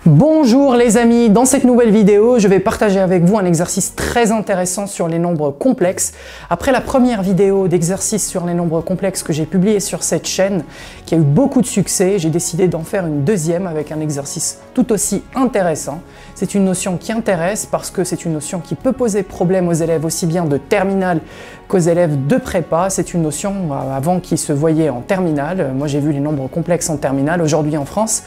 Bonjour les amis, dans cette nouvelle vidéo, je vais partager avec vous un exercice très intéressant sur les nombres complexes. Après la première vidéo d'exercice sur les nombres complexes que j'ai publiée sur cette chaîne, qui a eu beaucoup de succès, j'ai décidé d'en faire une deuxième avec un exercice tout aussi intéressant. C'est une notion qui intéresse parce que c'est une notion qui peut poser problème aux élèves aussi bien de terminale qu'aux élèves de prépa. C'est une notion avant qui se voyait en terminale. Moi j'ai vu les nombres complexes en terminale. Aujourd'hui en France,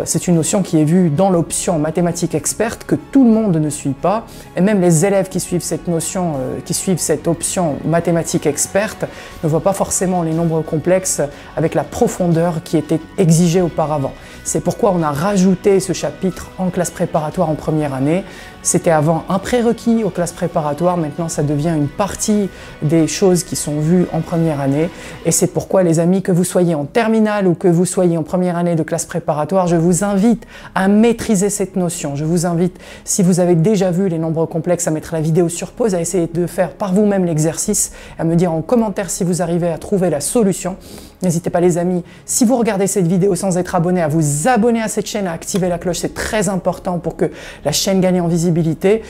c'est une notion qui est vue dans l'option mathématiques experte que tout le monde ne suit pas, et même les élèves qui suivent cette notion, qui suivent cette option mathématiques experte ne voient pas forcément les nombres complexes avec la profondeur qui était exigée auparavant. C'est pourquoi on a rajouté ce chapitre en classe préparatoire en première année. C'était avant un prérequis aux classes préparatoires, maintenant ça devient une partie des choses qui sont vues en première année. Et c'est pourquoi les amis, que vous soyez en terminale ou que vous soyez en première année de classe préparatoire, je vous invite à maîtriser cette notion. Je vous invite, si vous avez déjà vu les nombres complexes, à mettre la vidéo sur pause, à essayer de faire par vous-même l'exercice, à me dire en commentaire si vous arrivez à trouver la solution. N'hésitez pas les amis, si vous regardez cette vidéo sans être abonné, à vous abonner à cette chaîne, à activer la cloche, c'est très important pour que la chaîne gagne en visibilité,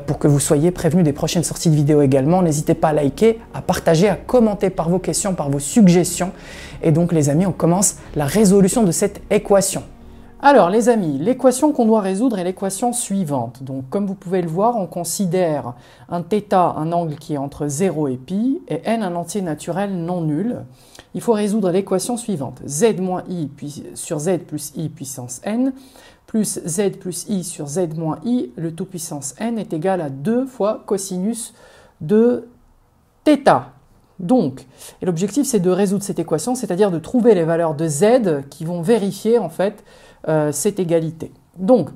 pour que vous soyez prévenus des prochaines sorties de vidéos également. N'hésitez pas à liker, à partager, à commenter par vos questions, par vos suggestions. Et donc les amis, on commence la résolution de cette équation. Alors les amis, l'équation qu'on doit résoudre est l'équation suivante. Donc comme vous pouvez le voir, on considère un θ, un angle qui est entre 0 et pi, et n un entier naturel non nul. Il faut résoudre l'équation suivante. Z moins i sur z plus i puissance n, plus z plus i sur z moins i, le tout puissance n est égal à 2 fois cosinus de θ. Donc, et l'objectif c'est de résoudre cette équation, c'est-à-dire de trouver les valeurs de z qui vont vérifier en fait cette égalité. Donc,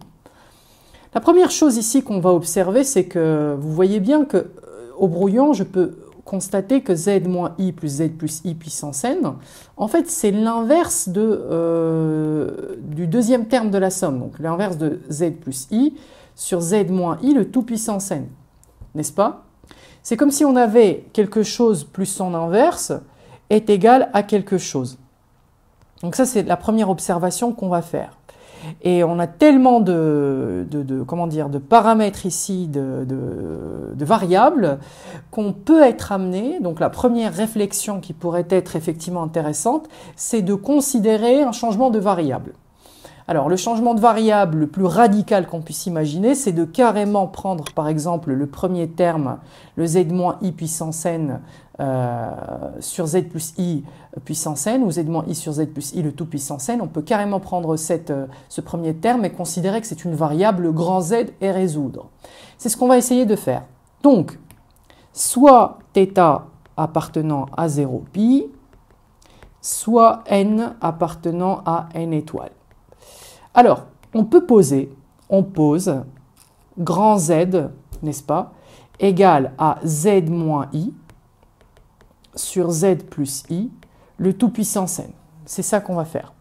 la première chose ici qu'on va observer, c'est que vous voyez bien que au brouillon, je peux constater que z moins i plus z plus i puissance n, en fait, c'est l'inverse du deuxième terme de la somme, donc l'inverse de z plus i sur z moins i, le tout puissance n, n'est-ce pas? C'est comme si on avait quelque chose plus son inverse est égal à quelque chose. Donc ça, c'est la première observation qu'on va faire. Et on a tellement de paramètres ici, de variables, qu'on peut être amené, donc la première réflexion qui pourrait être effectivement intéressante, c'est de considérer un changement de variable. Alors le changement de variable le plus radical qu'on puisse imaginer, c'est de carrément prendre par exemple le premier terme, le z moins i puissance n sur z plus i puissance n, ou z moins i sur z plus i le tout puissance n. On peut carrément prendre ce premier terme et considérer que c'est une variable grand Z et résoudre. C'est ce qu'on va essayer de faire. Donc, soit θ appartenant à 0 pi, soit n appartenant à n étoiles. Alors, on pose grand Z, n'est-ce pas, égal à Z moins I sur Z plus I, le tout puissance n. C'est ça qu'on va faire.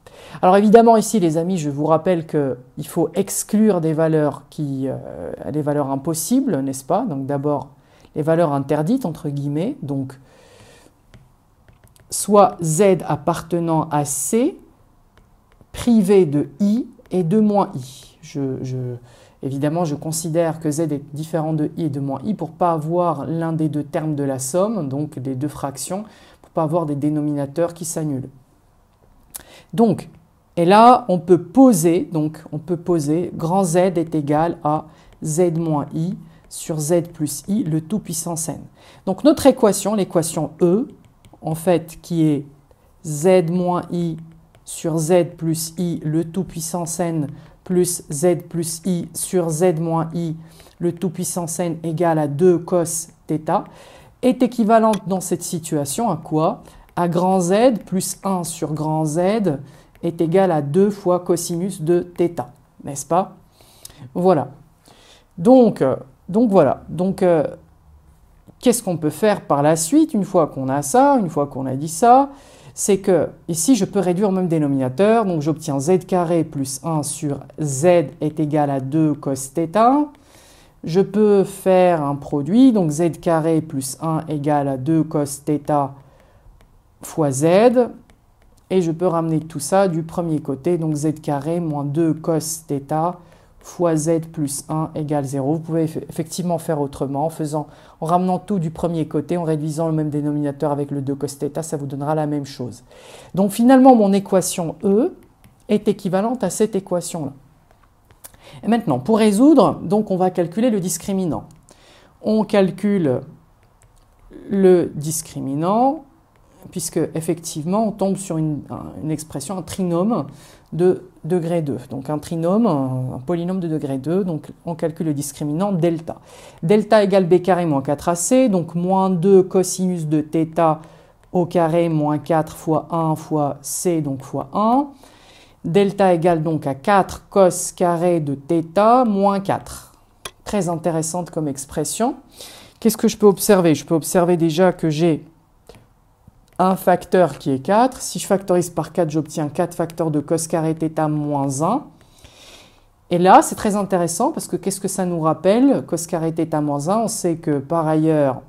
Alors évidemment ici, les amis, je vous rappelle qu'il faut exclure des valeurs des valeurs impossibles, n'est-ce pas? Donc d'abord, les valeurs interdites, entre guillemets, donc soit Z appartenant à C, privé de I, et de moins i. Évidemment, je considère que z est différent de i et de moins i pour ne pas avoir l'un des deux termes de la somme, donc des deux fractions, pour ne pas avoir des dénominateurs qui s'annulent. Donc, et là, on peut poser grand z est égal à z moins i sur z plus i, le tout puissance n. Donc notre équation, l'équation E, en fait, qui est z moins i sur z plus i, le tout puissance n, plus z plus i sur z moins i, le tout puissance n égale à 2 cos θ, est équivalente dans cette situation à quoi? À grand Z plus 1 sur grand Z est égal à 2 fois cosinus de θ, n'est-ce pas? Voilà. Donc voilà. Donc, qu'est-ce qu'on peut faire par la suite, une fois qu'on a ça, une fois qu'on a dit ça? C'est que ici, je peux réduire au même dénominateur, donc j'obtiens z carré plus 1 sur z est égal à 2 cos θ. Je peux faire un produit, donc z carré plus 1 égale à 2 cos θ fois z. Et je peux ramener tout ça du premier côté, donc z carré moins 2 cos θ fois z plus 1 égale 0. Vous pouvez effectivement faire autrement, en ramenant tout du premier côté, en réduisant le même dénominateur avec le 2 cos θ, ça vous donnera la même chose. Donc finalement, mon équation E est équivalente à cette équation-là. Et maintenant, pour résoudre, donc on va calculer le discriminant. On calcule le discriminant, puisque effectivement on tombe sur une expression, un trinôme de degré 2. Donc un trinôme, un polynôme de degré 2, donc on calcule le discriminant delta. Delta égale b carré moins 4ac, donc moins 2 cosinus de θ au carré moins 4 fois 1 fois c, donc fois 1. Delta égale donc à 4 cos carré de θ moins 4. Très intéressante comme expression. Qu'est-ce que je peux observer? Je peux observer déjà que j'ai un facteur qui est 4. Si je factorise par 4, j'obtiens 4 facteurs de cos carré θ moins 1. Et là, c'est très intéressant parce que qu'est-ce que ça nous rappelle? Cos carré θ moins 1, on sait que par ailleurs,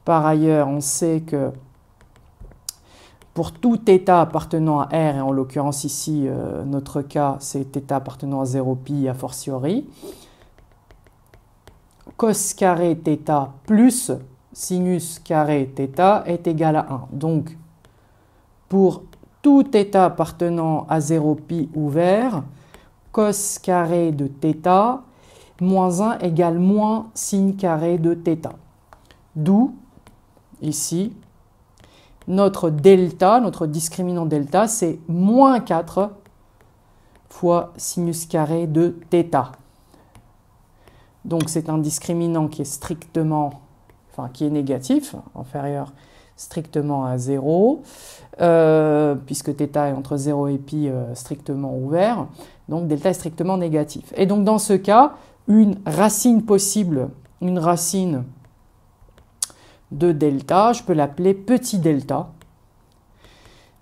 on sait que pour tout θ appartenant à R, et en l'occurrence ici, notre cas, c'est θ appartenant à 0π a fortiori, cos carré θ plus sinus carré θ est égal à 1. Donc, pour tout θ appartenant à 0π ouvert, cos carré de θ moins 1 égale moins sin carré de θ. D'où, ici, notre delta, notre discriminant delta, c'est moins 4 fois sinus carré de θ. Donc c'est un discriminant qui est strictement, qui est négatif, inférieur strictement à 0, puisque θ est entre 0 et π strictement ouvert, donc delta est strictement négatif. Et donc dans ce cas, une racine possible, une racine de delta, je peux l'appeler petit delta,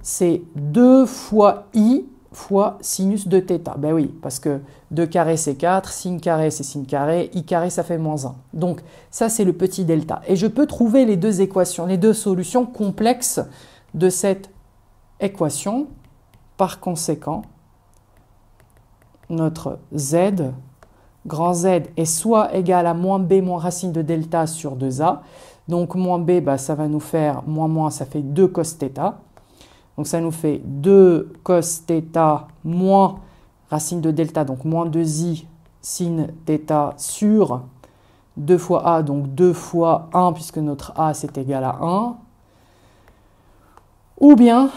c'est 2 fois i fois sinus de θ. Ben oui, parce que 2 carré c'est 4, sin carré c'est sin carré, i carré ça fait moins 1. Donc ça c'est le petit delta. Et je peux trouver les deux équations, les deux solutions complexes de cette équation. Par conséquent, notre z, grand Z, est soit égal à moins b moins racine de delta sur 2a. Donc moins b, ça va nous faire, moins, ça fait 2 cos θ. Donc ça nous fait 2 cos θ moins racine de delta, donc moins 2i sin θ sur 2 fois a, donc 2 fois 1, puisque notre a c'est égal à 1. Ou bien,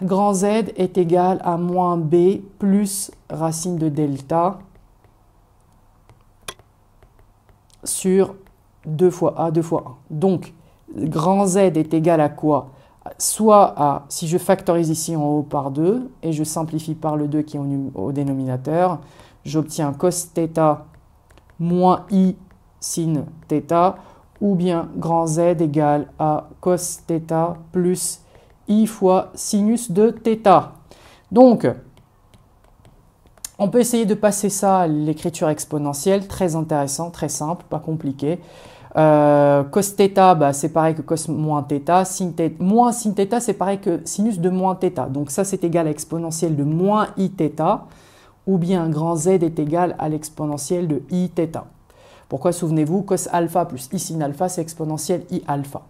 grand Z est égal à moins b plus racine de delta sur 2 fois a, 2 fois 1. Donc, grand Z est égal à quoi? Soit à, si je factorise ici en haut par 2, et je simplifie par le 2 qui est au dénominateur, j'obtiens cos θ moins i sin θ, ou bien grand Z égale à cos θ plus i fois sinus de θ. Donc, on peut essayer de passer ça à l'écriture exponentielle, très intéressant, très simple, pas compliqué. Cos θ, c'est pareil que cos moins θ, moins sin θ, c'est pareil que sinus de moins θ. Donc ça, c'est égal à l'exponentielle de moins iθ, ou bien grand Z est égal à l'exponentielle de iθ. Pourquoi, souvenez-vous, cos alpha plus i sin alpha, c'est exponentielle i alpha.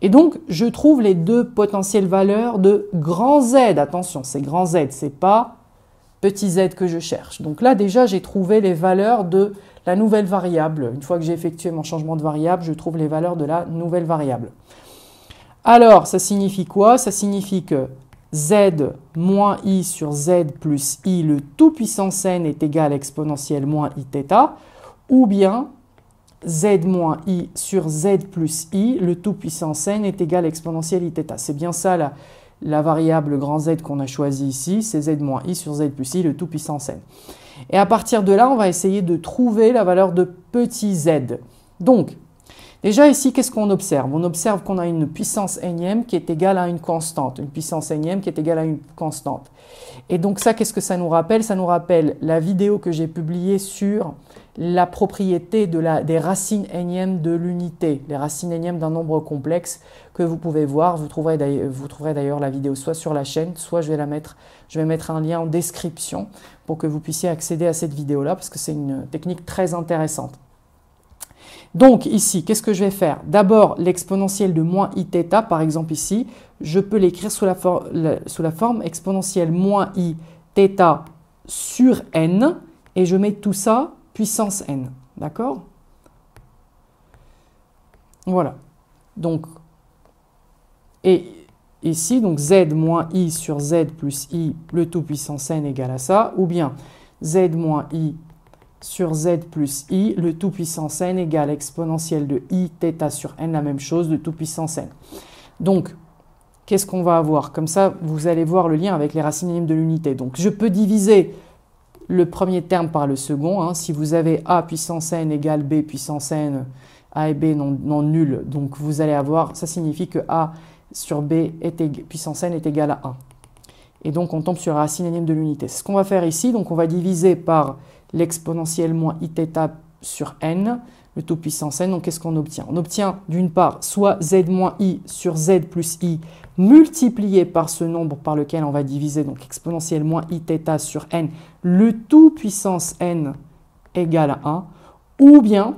Et donc, je trouve les deux potentielles valeurs de grand Z. Attention, c'est grand Z, c'est pas petit z que je cherche. Donc là, déjà, j'ai trouvé les valeurs de la nouvelle variable. Une fois que j'ai effectué mon changement de variable, je trouve les valeurs de la nouvelle variable. Alors, ça signifie quoi? Ça signifie que z moins i sur z plus i, le tout puissance n, est égal à exponentielle moins iθ, ou bien z moins i sur z plus i, le tout puissance n, est égal à exponentielle iθ. C'est bien ça la variable grand Z qu'on a choisie ici, c'est z moins i sur z plus i, le tout puissance n. Et à partir de là, on va essayer de trouver la valeur de petit z. Donc, déjà ici, qu'est-ce qu'on observe? On observe qu'on a une puissance énième qui est égale à une constante, une puissance énième qui est égale à une constante. Et donc ça, qu'est-ce que ça nous rappelle? Ça nous rappelle la vidéo que j'ai publiée sur la propriété des racines énièmes de l'unité, les racines énièmes d'un nombre complexe que vous pouvez voir. Vous trouverez d'ailleurs la vidéo soit sur la chaîne, soit je vais mettre un lien en description pour que vous puissiez accéder à cette vidéo-là, parce que c'est une technique très intéressante. Donc ici, qu'est-ce que je vais faire? D'abord, l'exponentielle de moins iθ, par exemple ici, je peux l'écrire sous la forme exponentielle moins iθ sur n, et je mets tout ça puissance n, d'accord? Voilà. Donc, et ici, donc z moins i sur z plus i, le tout puissance n égale à ça, ou bien z moins i sur z plus i, le tout puissance n égale exponentielle de iθ sur n, la même chose, de tout puissance n. Donc, qu'est-ce qu'on va avoir? Comme ça, vous allez voir le lien avec les racines énièmes de l'unité. Donc, je peux diviser le premier terme par le second. Hein. Si vous avez a puissance n égale b puissance n, a et b non nuls, donc vous allez avoir, ça signifie que a sur b puissance n est égal à 1. Et donc, on tombe sur la racine énième de l'unité. C'est ce qu'on va faire ici. Donc, on va diviser par l'exponentielle moins iθ sur n, le tout puissance n. Donc, qu'est-ce qu'on obtient? On obtient d'une part soit z moins i sur z plus i multiplié par ce nombre par lequel on va diviser, donc exponentielle moins iθ sur n, le tout puissance n égale à 1, ou bien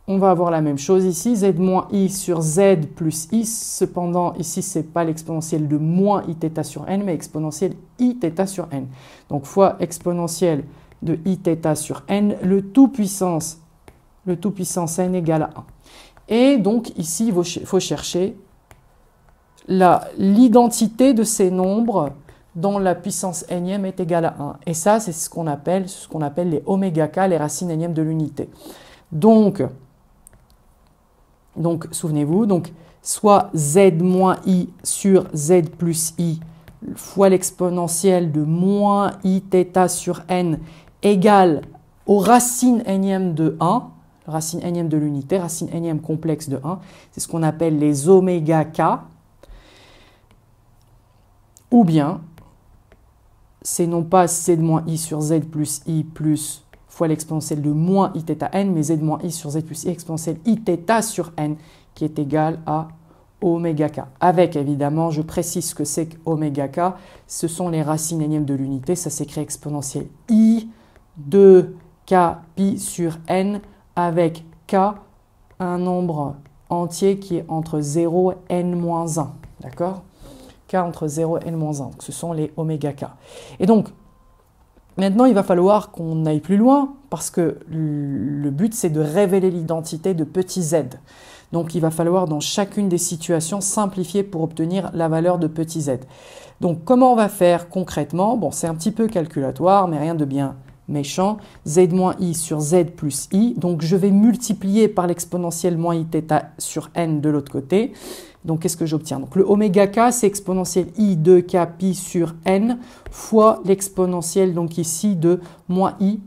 on va avoir la même chose ici, z moins i sur z plus i, cependant ici ce n'est pas l'exponentielle de moins iθ sur n, mais exponentielle iθ sur n. Donc fois exponentielle de iθ sur n, le tout puissance n égale à 1. Et donc ici, il faut chercher l'identité de ces nombres dont la puissance énième est égale à 1. Et ça, c'est ce qu'on appelle les oméga k, les racines énièmes de l'unité. Donc souvenez-vous, soit z moins i sur z plus i fois l'exponentielle de moins iθ sur n égale aux racines énièmes de 1, racine énième de l'unité, racine énième complexe de 1, c'est ce qu'on appelle les oméga k, ou bien c'est non pas z moins i sur z plus i plus fois l'exponentielle de moins iθn, mais z moins i sur z plus i exponentielle iθ sur n, qui est égal à oméga k. Avec, évidemment, je précise ce que c'est que oméga k, ce sont les racines énièmes de l'unité, ça s'écrit exponentielle i de k pi sur n, avec k, un nombre entier qui est entre 0 et n-1, d'accord? K entre 0 et n-1, donc ce sont les oméga k. Et donc, maintenant, il va falloir qu'on aille plus loin parce que le but, c'est de révéler l'identité de petit z. Donc, il va falloir dans chacune des situations simplifier pour obtenir la valeur de petit z. Donc, comment on va faire concrètement? Bon, c'est un petit peu calculatoire, mais rien de bien méchant. Z moins i sur z plus i. Donc, je vais multiplier par l'exponentielle moins iθ sur n de l'autre côté. Donc, qu'est-ce que j'obtiens? Donc, le oméga k, c'est exponentielle i de k pi sur n fois l'exponentielle, donc ici, de moins i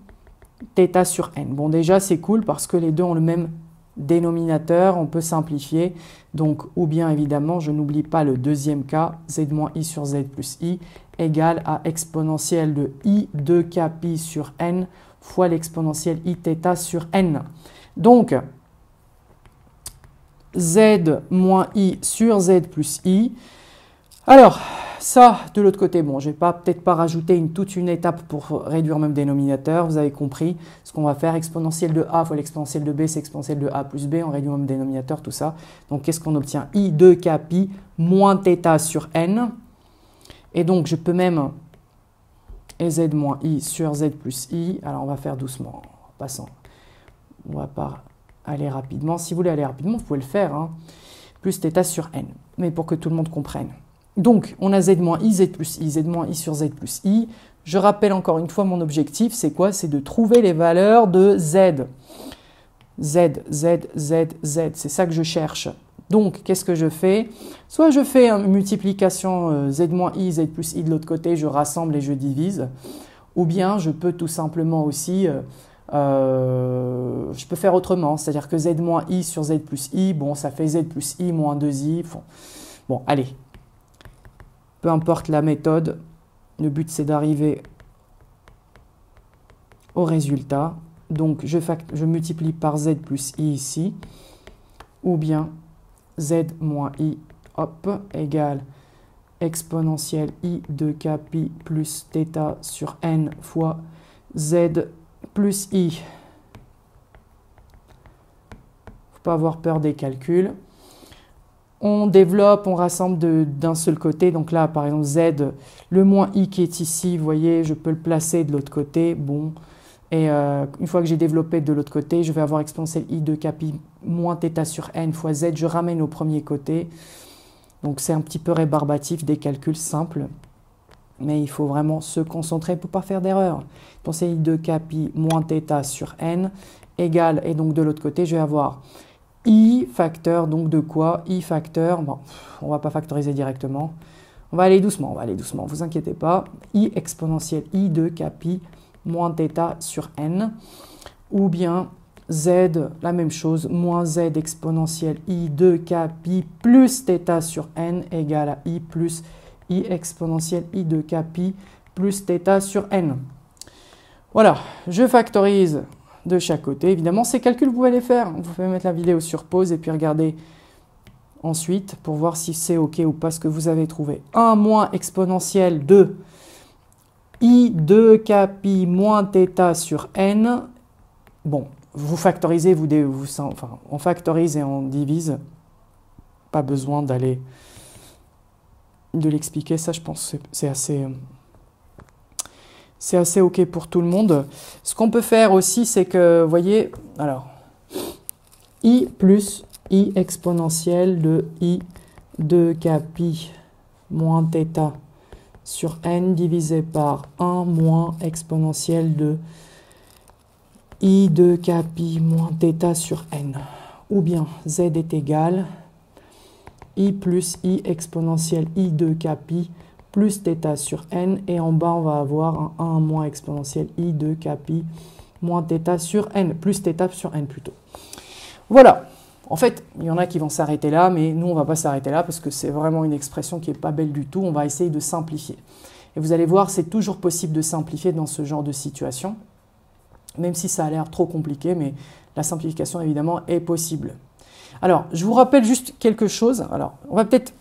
θ sur n. Bon, déjà, c'est cool parce que les deux ont le même dénominateur. On peut simplifier. Donc, ou bien, évidemment, je n'oublie pas le deuxième cas, z moins i sur z plus i égale à exponentielle de i de k pi sur n fois l'exponentielle iθ sur n. Donc, z moins i sur z plus i. Alors, ça, de l'autre côté, bon, je ne vais peut-être pas rajouter toute une étape pour réduire le même dénominateur. Vous avez compris ce qu'on va faire. Exponentielle de a fois l'exponentielle de b, c'est exponentielle de a plus b. On réduit le même dénominateur, tout ça. Donc, qu'est-ce qu'on obtient? I de k pi moins θ sur n. Et donc, je peux même z moins i sur z plus i. Alors, on va faire doucement, en passant. On va pas aller rapidement. Si vous voulez aller rapidement, vous pouvez le faire. Hein. Plus θ sur n. Mais pour que tout le monde comprenne. Donc, on a z moins i, z plus i, z moins i sur z plus i. Je rappelle encore une fois mon objectif, c'est quoi? C'est de trouver les valeurs de z. Z, z, z, z. C'est ça que je cherche. Donc, qu'est-ce que je fais? Soit je fais une multiplication z moins i, z plus i de l'autre côté, je rassemble et je divise. Ou bien, je peux tout simplement aussi... je peux faire autrement, c'est-à-dire que z moins i sur z plus i, bon, ça fait z plus i moins 2i. Bon, allez. Peu importe la méthode, le but c'est d'arriver au résultat. donc je multiplie par z plus i ici, ou bien z moins i, hop, égale exponentielle i de k pi plus θ sur n fois z plus i. Faut pas avoir peur des calculs. On développe, on rassemble d'un seul côté. Donc là, par exemple, z, le moins i qui est ici, vous voyez, je peux le placer de l'autre côté. Bon, et une fois que j'ai développé de l'autre côté, je vais avoir exponentielle i de k pi moins θ sur n fois z. Je ramène au premier côté. Donc c'est un petit peu rébarbatif, des calculs simples. Mais il faut vraiment se concentrer pour ne pas faire d'erreur. Exponentielle i de k pi moins θ sur n égale, et donc de l'autre côté, je vais avoir i facteur, donc de quoi? I facteur, bon, on ne va pas factoriser directement. On va aller doucement, vous inquiétez pas. I exponentielle i de k pi moins θ sur n, ou bien z, la même chose, moins z exponentielle i de k pi plus θ sur n égale à i plus i exponentielle i de k pi plus θ sur n. Voilà, je factorise de chaque côté. Évidemment, ces calculs, vous pouvez les faire. Vous pouvez mettre la vidéo sur pause et puis regarder ensuite pour voir si c'est OK ou pas ce que vous avez trouvé. 1 moins exponentielle de i de k pi moins θ sur n. Bon, vous factorisez, on factorise et on divise. Pas besoin de l'expliquer. Ça, je pense que c'est assez OK pour tout le monde. Ce qu'on peut faire aussi, c'est que, vous voyez, alors, i plus i exponentielle de i de k pi moins θ sur n divisé par 1 moins exponentielle de i de k pi moins θ sur n. Ou bien z est égal i plus i exponentielle i de k pi plus θ sur n, et en bas on va avoir un 1 moins exponentielle i de k pi moins θ sur n, plus θ sur n plutôt. Voilà, en fait il y en a qui vont s'arrêter là, mais nous on va pas s'arrêter là parce que c'est vraiment une expression qui est pas belle du tout. On va essayer de simplifier. Et vous allez voir, c'est toujours possible de simplifier dans ce genre de situation, même si ça a l'air trop compliqué, mais la simplification évidemment est possible. Alors, je vous rappelle juste quelque chose. Alors, on va peut-être...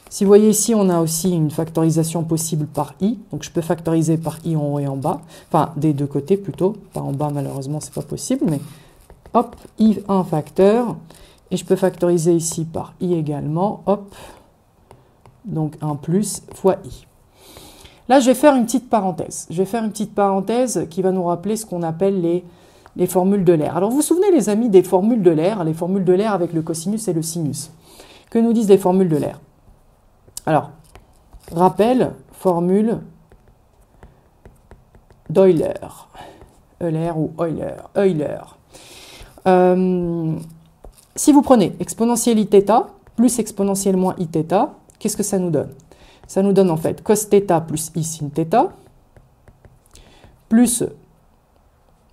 Si vous voyez ici, on a aussi une factorisation possible par i. Donc, je peux factoriser par i en haut et en bas. Enfin, des deux côtés plutôt. Pas en bas, malheureusement, c'est pas possible. Mais hop, i un facteur. Et je peux factoriser ici par i également. Hop. Donc, 1 plus fois i. Là, je vais faire une petite parenthèse. Je vais faire une petite parenthèse qui va nous rappeler ce qu'on appelle les formules d'Euler. Alors, vous vous souvenez, les amis, des formules d'Euler, les formules d'Euler avec le cosinus et le sinus. Que nous disent les formules d'Euler? Alors, rappel, formule d'Euler. Euler ou Euler. Euler. Si vous prenez exponentielle iθ plus exponentielle moins iθ, qu'est-ce que ça nous donne? Ça nous donne en fait cos θ plus i sin θ, plus,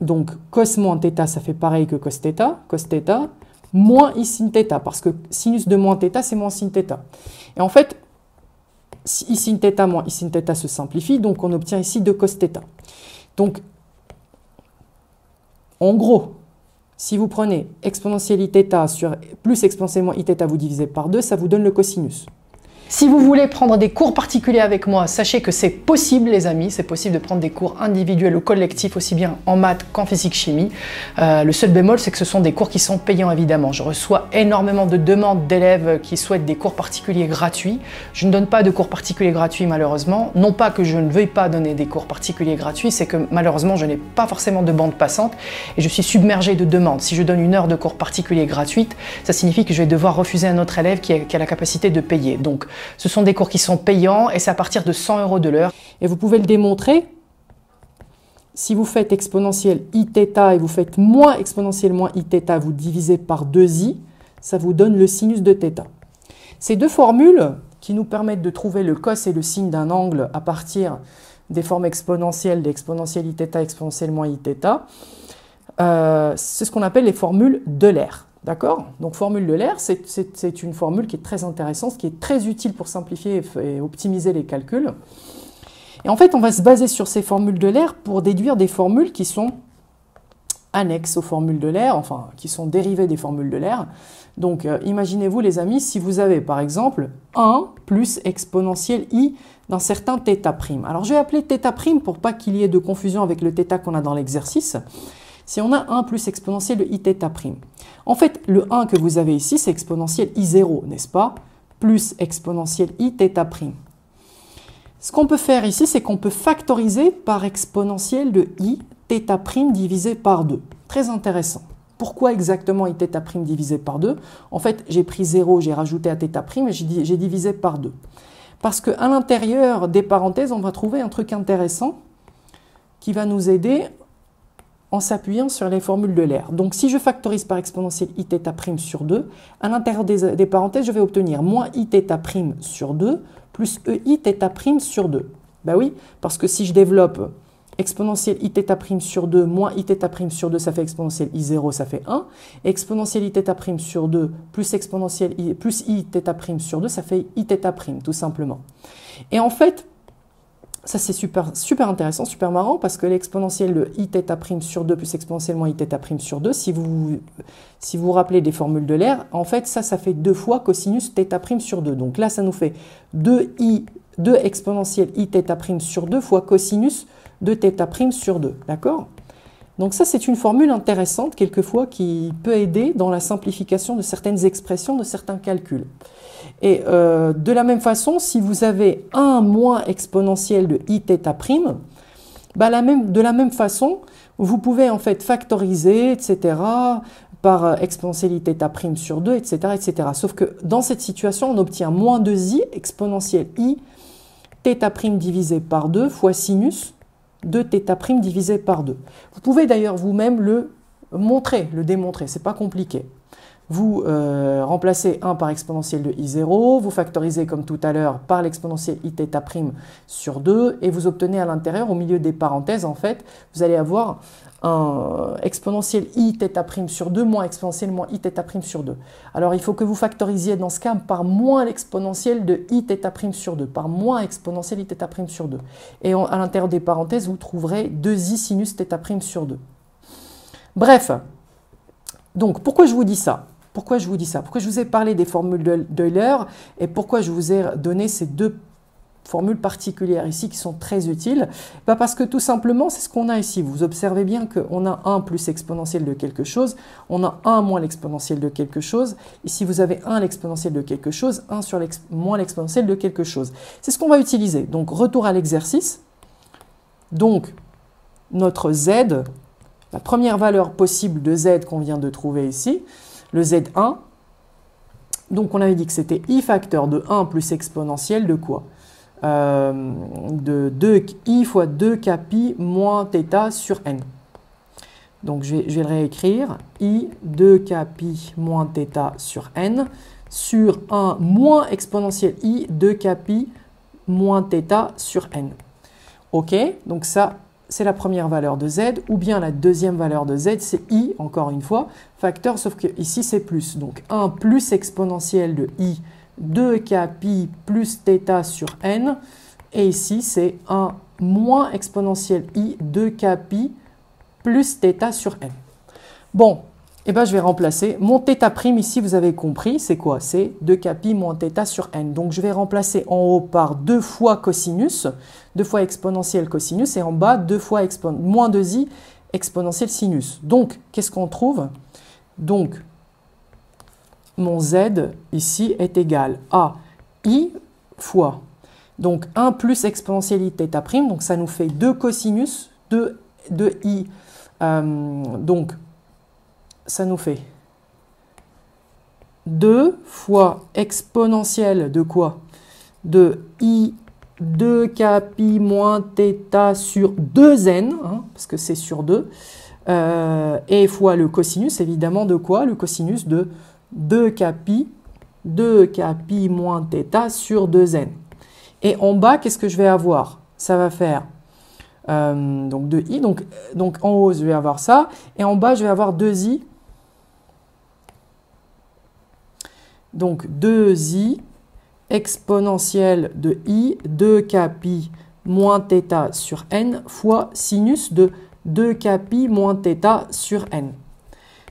donc cos moins θ, ça fait pareil que cos θ, moins i sin θ, parce que sinus de moins θ, c'est moins sin θ. Et en fait, i sin θ moins i sin θ se simplifie, donc on obtient ici 2 cos θ. Donc, en gros, si vous prenez exponentielle iθ sur plus exponentielle moins iθ, vous divisez par 2, ça vous donne le cosinus. Si vous voulez prendre des cours particuliers avec moi, sachez que c'est possible les amis, c'est possible de prendre des cours individuels ou collectifs aussi bien en maths qu'en physique-chimie. Le seul bémol, c'est que ce sont des cours qui sont payants évidemment. Je reçois énormément de demandes d'élèves qui souhaitent des cours particuliers gratuits. Je ne donne pas de cours particuliers gratuits malheureusement. Non pas que je ne veuille pas donner des cours particuliers gratuits, c'est que malheureusement je n'ai pas forcément de bande passante et je suis submergé de demandes. Si je donne une heure de cours particulier gratuite, ça signifie que je vais devoir refuser un autre élève qui a la capacité de payer. Donc, ce sont des cours qui sont payants et c'est à partir de 100 € de l'heure. Et vous pouvez le démontrer. Si vous faites exponentielle iθ et vous faites moins exponentielle moins iθ, vous divisez par 2i, ça vous donne le sinus de θ. Ces deux formules qui nous permettent de trouver le cos et le sin d'un angle à partir des formes exponentielles, d'exponentielle iθ, exponentielle moins iθ, c'est ce qu'on appelle les formules d'Euler. D'accord? Donc, formule d'Euler, c'est une formule qui est très intéressante, qui est très utile pour simplifier et optimiser les calculs. Et en fait, on va se baser sur ces formules d'Euler pour déduire des formules qui sont annexes aux formules d'Euler, enfin qui sont dérivées des formules d'Euler. Donc imaginez-vous les amis, si vous avez par exemple 1 plus exponentielle i d'un certain θ'. Alors je vais appeler θ' pour pas qu'il y ait de confusion avec le θ qu'on a dans l'exercice. Si on a 1 plus exponentielle de iθ'. En fait, le 1 que vous avez ici, c'est exponentielle i0, n'est-ce pas? Plus exponentielle iθ'. Ce qu'on peut faire ici, c'est qu'on peut factoriser par exponentielle de iθ' divisé par 2. Très intéressant. Pourquoi exactement iθ' divisé par 2? En fait, j'ai pris 0, j'ai rajouté à θ' et j'ai divisé par 2. Parce qu'à l'intérieur des parenthèses, on va trouver un truc intéressant qui va nous aider en s'appuyant sur les formules d'Euler. Donc si je factorise par exponentielle iθ' sur 2, à l'intérieur des parenthèses, je vais obtenir moins iθ' sur 2 plus eiθ' sur 2. Ben oui, parce que si je développe exponentielle iθ' sur 2 moins iθ' sur 2, ça fait exponentielle i0, ça fait 1. Et exponentielle iθ' sur 2 plus exponentielle plus iθ' sur 2, ça fait iθ', tout simplement. Et en fait, ça c'est super intéressant, super marrant, parce que l'exponentielle de iθ' sur 2 plus exponentielle moins iθ' sur 2, si vous vous rappelez des formules d'Euler, en fait ça fait 2 fois cosinus θ' sur 2. Donc là ça nous fait 2 exponentielle iθ' sur 2 fois cosinus de θ' sur 2, d'accord? Donc ça c'est une formule intéressante quelquefois qui peut aider dans la simplification de certaines expressions, de certains calculs. Et de la même façon, si vous avez 1 moins exponentielle de iθ', bah de la même façon, vous pouvez en fait factoriser, etc., par exponentielle iθ' sur 2, etc., etc. Sauf que dans cette situation, on obtient moins 2i exponentielle i θ' divisé par 2 fois sinus de θ' divisé par 2. Vous pouvez d'ailleurs vous-même le montrer, le démontrer, c'est pas compliqué. Vous remplacez 1 par exponentielle de i0, vous factorisez comme tout à l'heure par l'exponentielle iθ' sur 2 et vous obtenez à l'intérieur, au milieu des parenthèses, en fait, vous allez avoir un exponentielle iθ' sur 2 moins exponentielle moins iθ' sur 2. Alors il faut que vous factorisiez dans ce cas par moins l'exponentielle de iθ' sur 2, par moins exponentielle iθ' sur 2. Et à l'intérieur des parenthèses, vous trouverez 2i sinus θ' sur 2. Bref, donc pourquoi je vous dis ça? Pourquoi je vous dis ça? Pourquoi je vous ai parlé des formules d'Euler et pourquoi je vous ai donné ces deux formules particulières ici qui sont très utiles? Parce que tout simplement, c'est ce qu'on a ici. Vous observez bien qu'on a 1 plus exponentielle de quelque chose, on a 1 moins l'exponentielle de quelque chose. Ici, vous avez 1 l'exponentielle de quelque chose, 1 sur moins l'exponentielle de quelque chose. C'est ce qu'on va utiliser. Donc, retour à l'exercice. Donc, notre z, la première valeur possible de z qu'on vient de trouver ici, le z1, donc on avait dit que c'était i facteur de 1 plus exponentielle de quoi? De 2i fois 2kpi moins θ sur n. Donc je vais le réécrire, i 2kpi moins θ sur n sur 1 moins exponentielle i 2kpi moins θ sur n. Ok, donc ça c'est la première valeur de z, ou bien la deuxième valeur de z, c'est i, encore une fois, facteur, sauf que ici c'est plus. Donc 1 plus exponentielle de i 2kpi plus θ sur n, et ici c'est 1 moins exponentielle i 2kpi plus θ sur n. Bon, eh ben, je vais remplacer. Mon θ' ici, vous avez compris, c'est quoi? C'est 2kpi moins θ sur n. Donc je vais remplacer en haut par 2 fois cosinus, 2 fois exponentielle cosinus, et en bas 2 fois moins 2i exponentielle sinus. Donc, qu'est-ce qu'on trouve? Donc, mon z ici est égal à i fois, donc 1 plus exponentielle i θ', donc ça nous fait 2 cosinus de i, donc ça nous fait 2 fois exponentielle de quoi? De i 2kpi moins θ sur 2n, hein, parce que c'est sur 2, et fois le cosinus, évidemment, de quoi? Le cosinus de 2kpi moins θ sur 2n. Et en bas, qu'est-ce que je vais avoir? Ça va faire donc 2i, donc en haut, je vais avoir ça, et en bas, je vais avoir 2i. Donc 2i exponentielle de i 2kpi moins θ sur n fois sinus de 2k pi moins θ sur n.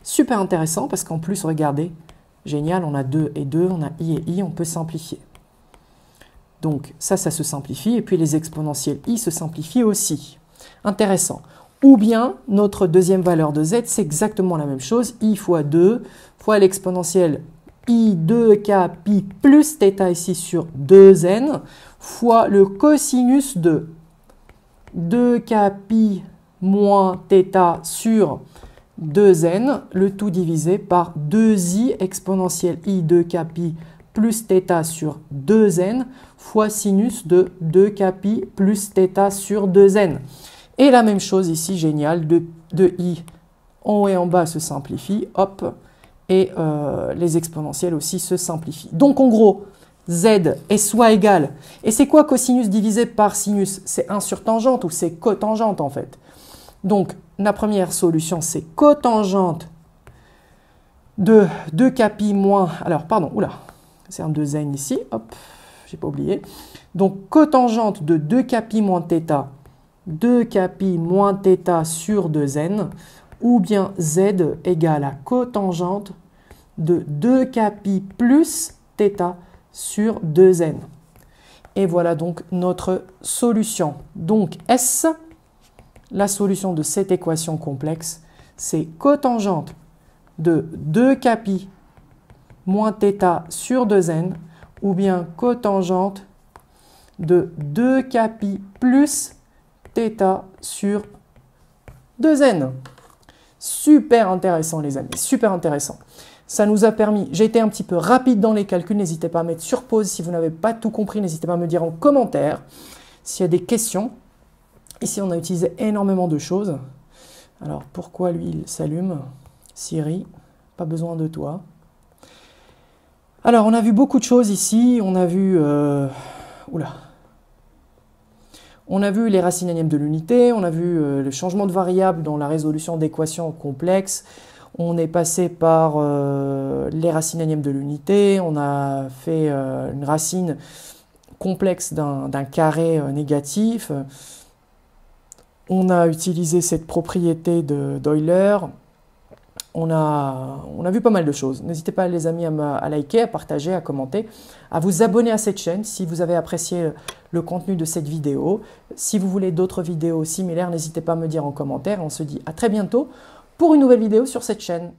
Super intéressant parce qu'en plus, regardez, génial, on a 2 et 2, on a i et i, on peut simplifier. Donc ça se simplifie, et puis les exponentielles i se simplifient aussi. Intéressant. Ou bien, notre deuxième valeur de z, c'est exactement la même chose, i fois 2 fois l'exponentielle i 2k pi plus θ ici sur 2n, fois le cosinus de 2k pi moins θ sur 2n, le tout divisé par 2i exponentielle i 2k pi plus θ sur 2n fois sinus de 2k pi plus θ sur 2n. Et la même chose ici, génial, de i en haut et en bas se simplifie, hop, et les exponentielles aussi se simplifient. Donc en gros, z est soit égal, et c'est quoi cosinus divisé par sinus? C'est 1 sur tangente ou c'est cotangente en fait. Donc la première solution c'est cotangente de 2k pi moins, alors pardon, oula, c'est un 2n ici, hop, j'ai pas oublié. Donc cotangente de 2k pi moins θ, 2k pi moins θ sur 2n, ou bien z égale à cotangente de 2k pi plus θ sur 2n. Et voilà donc notre solution. Donc S, la solution de cette équation complexe, c'est cotangente de 2k pi moins θ sur 2n, ou bien cotangente de 2k pi plus θ sur 2n. Super intéressant les amis, super intéressant. Ça nous a permis, j'ai été un petit peu rapide dans les calculs, n'hésitez pas à mettre sur pause si vous n'avez pas tout compris, n'hésitez pas à me dire en commentaire s'il y a des questions. Ici on a utilisé énormément de choses. Alors pourquoi lui il s'allume? Siri, pas besoin de toi. Alors on a vu beaucoup de choses ici, on a vu... oula. On a vu les racines énièmes de l'unité, on a vu le changement de variable dans la résolution d'équations complexes, on est passé par les racines énièmes de l'unité, on a fait une racine complexe d'un carré négatif, on a utilisé cette propriété d'Euler, on a vu pas mal de choses. N'hésitez pas les amis à liker, à partager, à commenter, à vous abonner à cette chaîne si vous avez apprécié le contenu de cette vidéo. Si vous voulez d'autres vidéos similaires, n'hésitez pas à me dire en commentaire. On se dit à très bientôt pour une nouvelle vidéo sur cette chaîne.